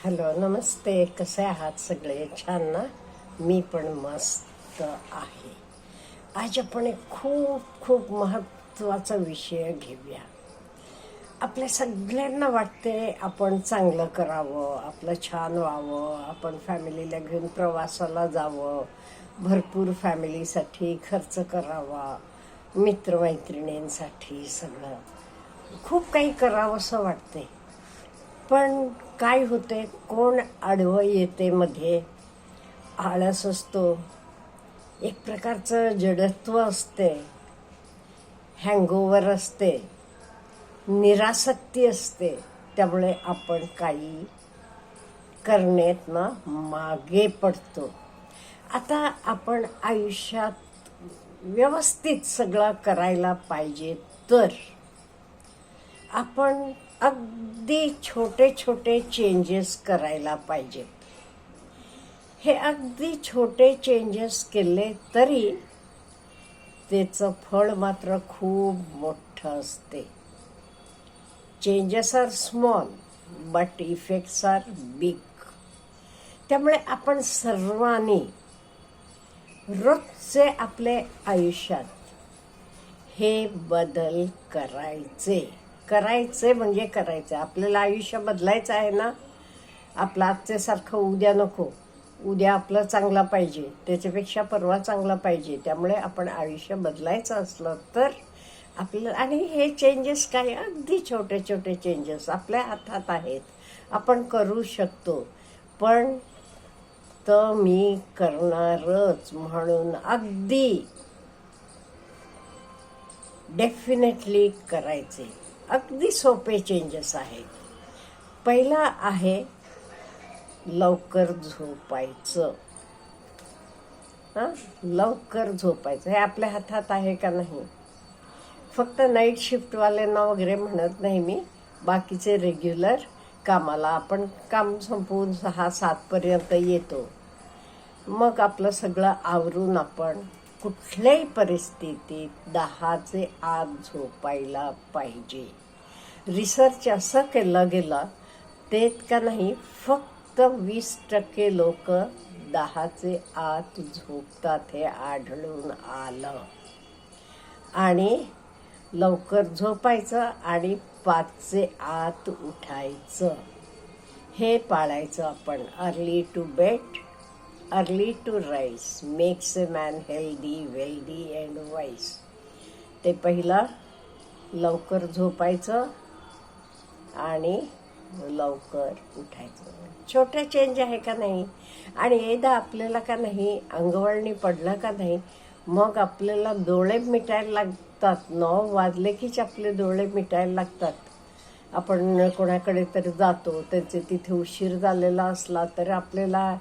Hello, नमस्ते. कसे आहात सगळे? छान ना? मी पण मस्त आहे. आज आपण एक खूप खूप महत्त्वाचा विषय घेऊया. आपल्या सगळ्यांना वाटते आपण चांगलं करावं, आपलं छान व्हावं, आपण फॅमिलीला घेऊन प्रवासाला जावं, भरपूर फॅमिलीसाठी खर्च करावा, मित्रमैत्रिणींसाठी सगळं खूप काही करावं असं वाटते. पण काय होते, कोण आडवं येते मध्ये. आळस असतो, एक प्रकारचं जडत्व असते, हँगओव्हर असते, निरासक्ती असते. त्यामुळे आपण काही करण्यातनं मागे पडतो. आता आपण आयुष्यात व्यवस्थित सगळं करायला पाहिजे, तर आपण अगदी छोटे छोटे चेंजेस करायला पाहिजेत. हे अगदी छोटे चेंजेस केले तरी त्याचं फळ मात्र खूप मोठं असते. Changes are small but effects are big. त्यामुळे आपण सर्वांनी रोजचे आपले आयुष्यात हे बदल करायचे म्हणजे करायचे. आपल्याला आयुष्य बदलायचं आहे ना. आपलं आजच्यासारखं उद्या नको. उद्या आपलं चांगलं पाहिजे, त्याच्यापेक्षा परवा चांगला पाहिजे. त्यामुळे आपण आयुष्य बदलायचं असलं तर आपल्याला, आणि हे चेंजेस काय, अगदी छोटे छोटे चेंजेस आपल्या हातात आहेत, आपण करू शकतो. पण तर मी करणारच म्हणून अगदी डेफिनेटली करायचे. अगदी सोपे चेंजेस आहेत. पहिला आहे लवकर झोपायचं. लवकर झोपायचं हे आपल्या हातात आहे का नाही? फक्त नाईट शिफ्टवाल्यांना वगैरे म्हणत नाही मी, बाकीचे रेग्युलर कामाला आपण काम संपवून 6-7 पर्यंत येतो. मग आपलं सगळं आवरून आपण कुठल्याही परिस्थितीत 10चे आत झोपायला पाहिजे. रिसर्च असं केलं गेलं ते का नाही, फक्त 20% लोक 10चे आत झोपतात हे आढळून आलं. आणि लवकर झोपायचं आणि 5चे आत उठायचं हे पाळायचं आपण. Early to bed, early to rise makes a man healthy, wealthy and wise. ते पहिलं लवकर झोपायचं आणि लवकर उठायचं. छोटा चेंज आहे का नाही? आणि एकदा आपल्याला का नाही अंगवळणी पडलं का नाही, मग आपल्याला डोळे मिटायला लागतात. 9 वाजले कीच आपले डोळे मिटायला लागतात. आपण कोणाकडे तरी जातो, त्याचे तिथे उशीर झालेला असला तर आपल्याला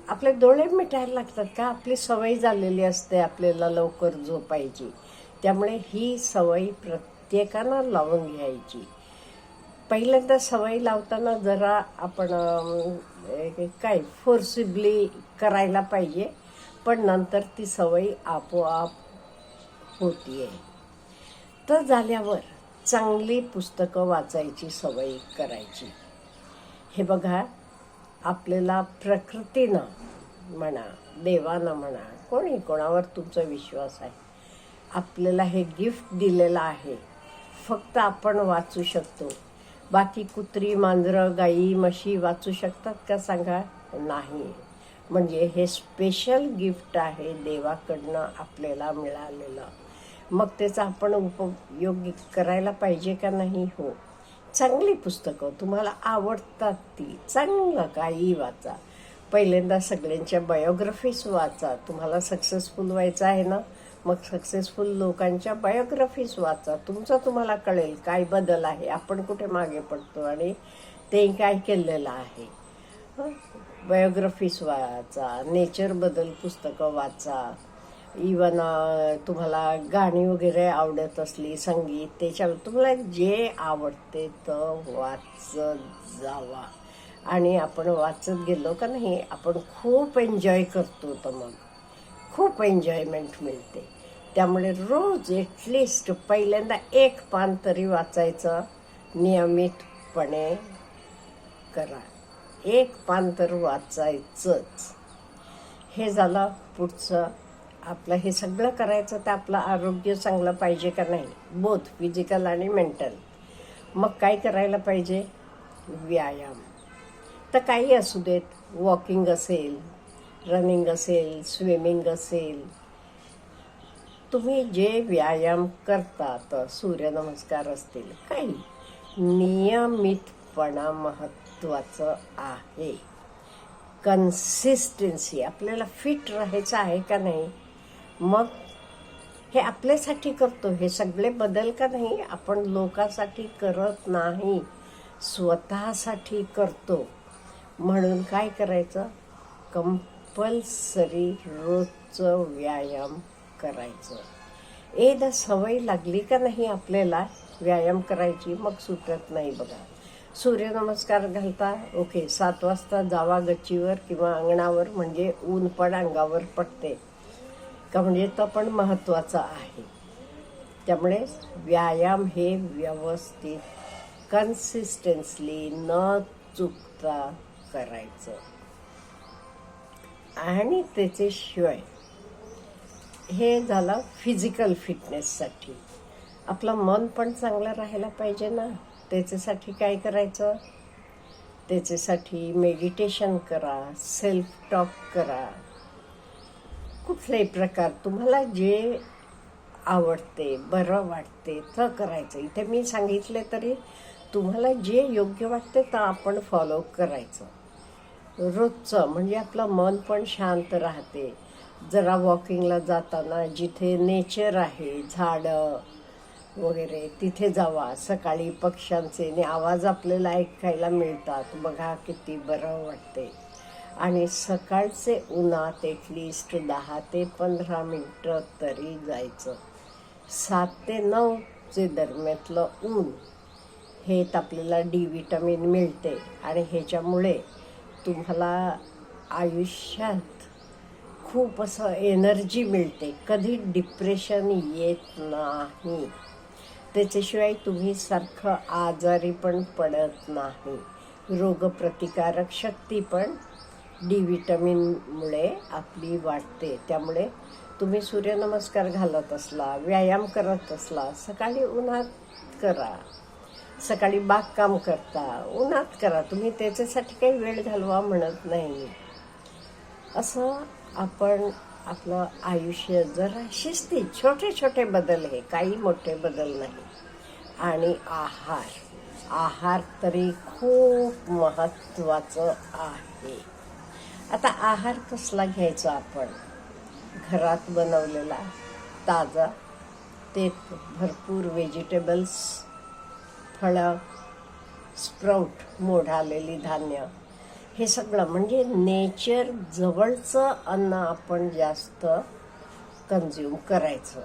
आपले डोळे मिटायला लागतात का? आपली सवय झालेली असते आपल्याला लवकर झोपायची. त्यामुळे ही सवय प्रत्येकानं लावून घ्यायची. पहिल्यांदा सवय लावताना जरा आपण काय फोर्सिबली करायला पाहिजे, पण नंतर ती सवय आपोआप होतीये. तर झाल्यावर चांगली पुस्तकं वाचायची सवय करायची. हे बघा, आपल्याला प्रकृतीनं म्हणा, देवानं म्हणा, कोणावर तुमचा विश्वास आहे, आपल्याला हे गिफ्ट दिलेलं आहे. फक्त आपण वाचू शकतो. बाकी कुत्री, मांजरं, गाई, म्हशी वाचू शकतात का सांगा? नाही. म्हणजे हे स्पेशल गिफ्ट आहे देवाकडनं आपल्याला मिळालेलं. मग त्याचा आपण उपयोग करायला पाहिजे का नाही? हो. चांगली पुस्तकं तुम्हाला आवडतात ती चांगलं काही वाचा. पहिल्यांदा सगळ्यांच्या बायोग्राफीज वाचा. तुम्हाला सक्सेसफुल व्हायचं आहे ना, मग सक्सेसफुल लोकांच्या बायोग्राफीज वाचा. तुम्हाला कळेल काय बदल आहे, आपण कुठे मागे पडतो आणि ते काय केलेलं आहे. बायोग्राफीज वाचा, नेचरबद्दल पुस्तकं वाचा. इवन तुम्हाला गाणी वगैरे आवडत असली, संगीत, त्याच्यावर तुम्हाला जे आवडते तर वाचत जावा. आणि आपण वाचत गेलो का नाही, आपण खूप एन्जॉय करतो. तर मग खूप एन्जॉयमेंट मिळते. त्यामुळे रोज एटलिस्ट पहिल्यांदा 1 पान तरी वाचायचं नियमितपणे करा, एक पान तर वाचायचंच. हे झालं पुढचं. आपलं हे सगळं करायचं तर आपलं आरोग्य चांगलं पाहिजे का नाही, बोथ फिजिकल आणि मेंटल. मग काय करायला पाहिजे? व्यायाम. तर काही असू देत, वॉकिंग असेल, रनिंग असेल, स्विमिंग असेल, तुम्ही जे व्यायाम करता, तर सूर्यनमस्कार असतील, काही नियमितपणा महत्त्वाचं आहे. कन्सिस्टन्सी, आपल्याला फिट राहायचं आहे का नाही. मग हे आपल्यासाठी करतो, हे सगळे बदल का नाही आपण लोकांसाठी करत नाही, स्वतःसाठी करतो. म्हणून काय करायचं? कंपल्सरी रोजचं व्यायाम करायचं. एकदा सवय लागली का नाही आपल्याला व्यायाम करायची, मग सुटत नाही. बघा, सूर्यनमस्कार घालता, ओके, 7 वाजता जावा गच्चीवर किंवा अंगणावर, म्हणजे ऊन पण अंगावर पडते का, म्हणजे तो पण महत्त्वाचा आहे. त्यामुळे व्यायाम हे व्यवस्थित कन्सिस्टन्सली न चुकता करायचं. आणि त्याच्याशिवाय हे झालं फिजिकल फिटनेससाठी. आपलं मन पण चांगलं राहायला पाहिजे ना. त्याच्यासाठी काय करायचं? त्याच्यासाठी मेडिटेशन करा, सेल्फ टॉक करा. कुठल्याही प्रकार तुम्हाला जे आवडते, बरं वाटते तर करायचं. इथे मी सांगितले तरी तुम्हाला जे योग्य वाटते तर आपण फॉलो करायचं रोजचं. म्हणजे आपलं मन पण शांत राहते. जरा वॉकिंगला जाताना जिथे नेचर आहे, झाडं वगैरे, तिथे जावा. सकाळी पक्ष्यांचे आवाज आपल्याला ऐकायला मिळतात, बघा किती बरं वाटते. आणि सकाळचे उन्हात ॲटलिस्ट 10 ते 15 मिनटं तरी जायचं. 7 ते 9 चे दरम्यातलं ऊन, हे आपल्याला डी विटामिन मिळते आणि ह्याच्यामुळे तुम्हाला आयुष्यात खूप असं एनर्जी मिळते, कधी डिप्रेशन येत नाही. त्याच्याशिवाय तुम्ही सारखं आजारी पण पडत नाही. रोगप्रतिकारक शक्ती पण डी विटामिनमुळे आपली वाढते. त्यामुळे तुम्ही सूर्यनमस्कार घालत असला, व्यायाम करत असला, सकाळी उन्हात करा. सकाळी बागकाम करता, उन्हात करा. तुम्ही त्याच्यासाठी काही वेळ घालवा म्हणत नाही. असं आपण आपलं आयुष्य जरा शिस्तीत, छोटे छोटे बदल, हे काही मोठे बदल नाही. आणि आहार तरी खूप महत्त्वाचं आहे. आता आहार कसला घ्यायचा? आपण घरात बनवलेला, ताजा, ते भरपूर व्हेजिटेबल्स, फळं, स्प्राऊट, मोड आलेली धान्य, हे सगळं म्हणजे नेचर जवळचं अन्न आपण जास्त कन्झ्युम करायचं.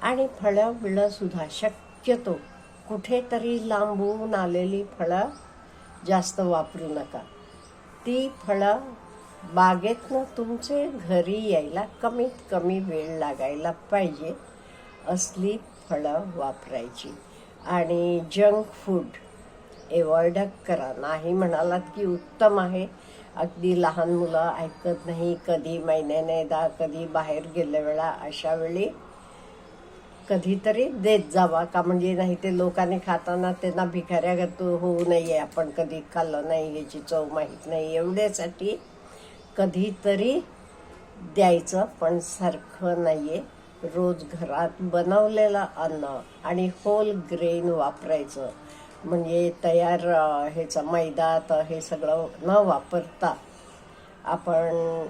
आणि फळं बिळं सुद्धा शक्यतो कुठेतरी लांबून आलेली फळं जास्त वापरू नका. ती फळं बागेतनं तुमचे घरी यायला कमीत कमी वेळ लागायला पाहिजे असली फळं वापरायची. आणि जंक फूड एवॉइड करा. नाही म्हणालात की उत्तम आहे. अगदी लहान मुलं ऐकत नाही, कधी महिन्याने एकदा, कधी बाहेर गेल्या वेळा, अशा वेळी कधीतरी देत जावा का, म्हणजे नाही ते लोकांनी खाताना त्यांना भिकाऱ्यागत होऊ नये, आपण कधी खाल्लं नाही, याची चव माहीत नाही, एवढ्यासाठी कधीतरी द्यायचं, पण सारखं नाही आहे. रोज घरात बनवलेलं अन्न आणि होल ग्रेन वापरायचं. म्हणजे तयार ह्याचा मैदा तर हे सगळं न वापरता आपण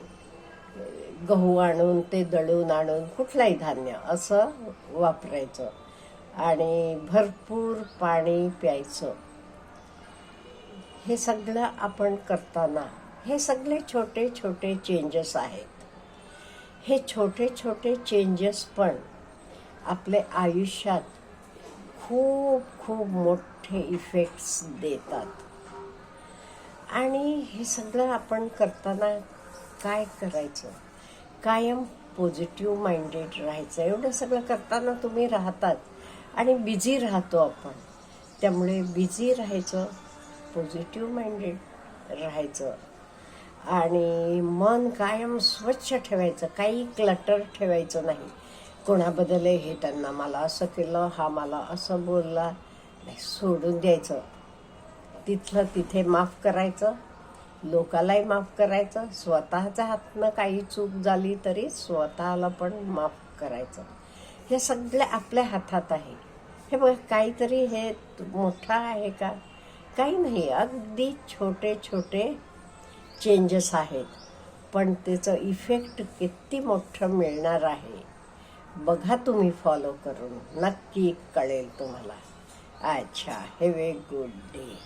गहू आणून, ते दळून आणून, कुठलाही धान्य असं वापरायचं. आणि भरपूर पाणी प्यायचं. हे सगळं आपण करताना हे सगळे छोटे छोटे चेंजेस आहेत. हे छोटे छोटे चेंजेस पण आपले आयुष्यात खूप खूप मोठे इफेक्ट्स देतात. आणि हे सगळं आपण करताना काय करायचं? कायम पॉझिटिव्ह माइंडेड राहायचं. एवढं सगळं करताना तुम्ही राहतात आणि बिझी राहतो आपण. त्यामुळे बिझी राहायचं, पॉझिटिव्ह माइंडेड राहायचं आणि मन कायम स्वच्छ ठेवायचं, काही क्लटर ठेवायचं नाही. कोणाबद्दल हे त्यांना मला असं केलं, हा मला असं बोलला, नाही, सोडून द्यायचं. तिथलं तिथे माफ करायचं, लोकालाही माफ करायचं, स्वतःच्या हातनं काही चूक झाली तरी स्वतःला पण माफ करायचं. हे सगळं आपल्या हातात आहे. हे बघ, काहीतरी हे मोठं आहे का? काही नाही, अगदी छोटे छोटे चेंजेस आहेत, पण त्याचं इफेक्ट किती मोठं मिळणार आहे बघा. तुम्ही फॉलो करून नक्की कळेल तुम्हाला. अच्छा, हॅव ए गुड डे.